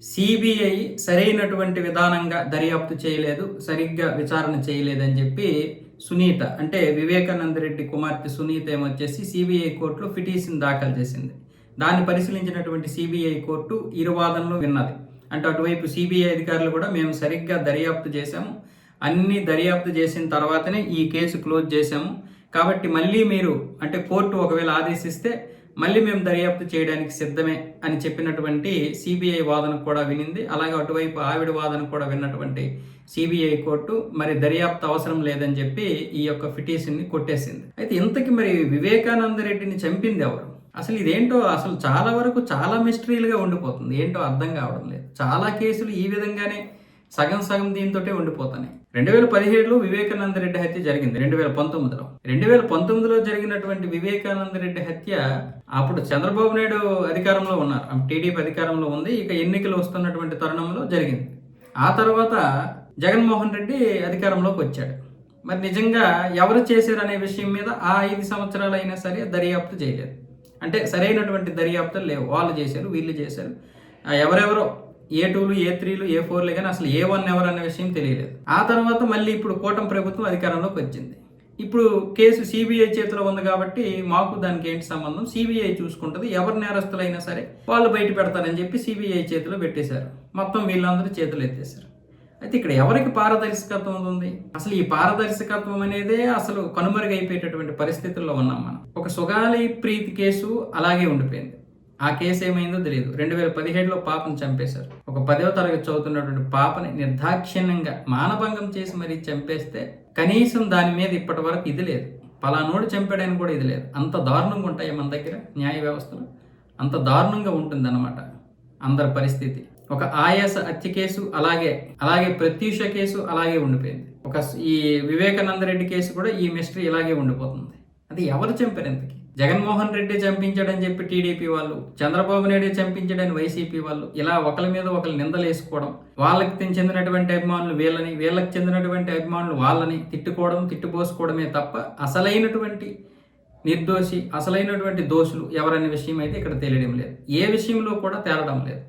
CBI సరైనటువంటి విధానంగా దర్యాప్తు చేయలేదు, సరిగ్గా విచారణ చేయలేదని చెప్పి సునీత అంటే వివేకానంద రెడ్డి కుమార్తె సునీత ఏమొచ్చేసి సిబిఐ కోర్టులో పిటిషన్ దాఖలు చేసింది. దాన్ని పరిశీలించినటువంటి సిబిఐ కోర్టు ఇరు వాదనలు విన్నది. అంటే అటువైపు సిబిఐ అధికారులు కూడా మేము సరిగ్గా దర్యాప్తు చేశాము, అన్ని దర్యాప్తు చేసిన తర్వాతనే ఈ కేసు క్లోజ్ చేశాము, కాబట్టి మళ్ళీ మీరు అంటే కోర్టు ఒకవేళ ఆదేశిస్తే మళ్ళీ మేము దర్యాప్తు చేయడానికి సిద్ధమే అని చెప్పినటువంటి సిబిఐ వాదన కూడా వినింది. అలాగే అటువైపు ఆవిడ వాదన కూడా విన్నటువంటి సిబిఐ కోర్టు మరి దర్యాప్తు అవసరం లేదని చెప్పి ఈ యొక్క పిటిషన్ని కొట్టేసింది. అయితే ఇంతకీ మరి వివేకానంద రెడ్డిని చంపింది ఎవరు? అసలు ఇదేంటో అసలు చాలా వరకు చాలా మిస్టరీలుగా ఉండిపోతుంది. ఏంటో అర్థం కావడం లేదు. చాలా కేసులు ఈ విధంగానే సగం సగం దీంతోటే ఉండిపోతున్నాయి. 2017లో వివేకానంద రెడ్డి హత్య జరిగింది. 2019లో జరిగినటువంటి వివేకానంద రెడ్డి హత్య అప్పుడు చంద్రబాబు నాయుడు అధికారంలో ఉన్నారు, టీడీపీ అధికారంలో ఉంది. ఇక ఎన్నికలు వస్తున్నటువంటి తరుణంలో జరిగింది. ఆ తర్వాత జగన్మోహన్ రెడ్డి అధికారంలోకి వచ్చాడు. మరి నిజంగా ఎవరు చేశారు అనే విషయం మీద ఆ 5 సంవత్సరాలు అయినా సరే దర్యాప్తు చేయలేదు. అంటే సరైనటువంటి దర్యాప్తులు లేవు. వాళ్ళు చేశారు, వీళ్ళు చేశారు, ఎవరెవరో A2లు A3లు A4లు కానీ అసలు A1 ఎవరు అనే విషయం తెలియలేదు. ఆ తర్వాత మళ్ళీ ఇప్పుడు కూటమి ప్రభుత్వం అధికారంలోకి వచ్చింది. ఇప్పుడు కేసు సిబిఐ చేతిలో ఉంది కాబట్టి మాకు దానికి ఏంటి సంబంధం, సిబిఐ చూసుకుంటుంది, ఎవరు నేరస్తులైనా సరే వాళ్ళు బయట పెడతారని చెప్పి సిబిఐ చేతిలో పెట్టేశారు. మొత్తం వీళ్ళందరూ చేతులు ఎత్తేశారు. అయితే ఇక్కడ ఎవరికి పారదర్శకత్వం ఉంది? అసలు ఈ పారదర్శకత్వం అనేదే అసలు కనుమరుగైపోయేటటువంటి పరిస్థితుల్లో ఉన్నాం మనం. ఒక సుగాలి ప్రీతి కేసు అలాగే ఉండిపోయింది. ఆ కేసు ఏమైందో తెలియదు. 2017లో పాపను చంపేశారు. ఒక 10వ తరగతి చదువుతున్నటువంటి పాపని నిర్దాక్షిణ్యంగా మానభంగం చేసి మరీ చంపేస్తే కనీసం దాని మీద ఇప్పటి వరకు ఇది లేదు, పలానోడు చంపాడని కూడా ఇది లేదు. అంత దారుణంగా ఉంటాయి మన దగ్గర న్యాయ వ్యవస్థలు, అంత దారుణంగా ఉంటుంది అన్నమాట అందరి పరిస్థితి. ఒక ఆయాస హత్య కేసు అలాగే ప్రత్యూష కేసు అలాగే ఉండిపోయింది. ఈ వివేకానంద రెడ్డి కేసు కూడా ఈ మిస్టరీ ఇలాగే ఉండిపోతుంది. అది ఎవరు చంపారు ఇంతకీ? జగన్మోహన్ రెడ్డి చంపించాడని చెప్పి టీడీపీ వాళ్ళు, చంద్రబాబు నాయుడు చంపించాడని వైసీపీ వాళ్ళు, ఇలా ఒకరి మీద ఒకరు నిందలు వేసుకోవడం, వాళ్ళకి చెందినటువంటి అభిమానులు వీళ్ళని, వీళ్ళకి చెందినటువంటి అభిమానులు వాళ్ళని తిట్టుకోవడం, తిట్టుపోసుకోవడమే తప్ప అసలైనటువంటి నిర్దోషి, అసలైనటువంటి దోషులు ఎవరనే విషయం అయితే ఇక్కడ తెలియడం లేదు. ఏ విషయంలో కూడా తేలడం లేదు.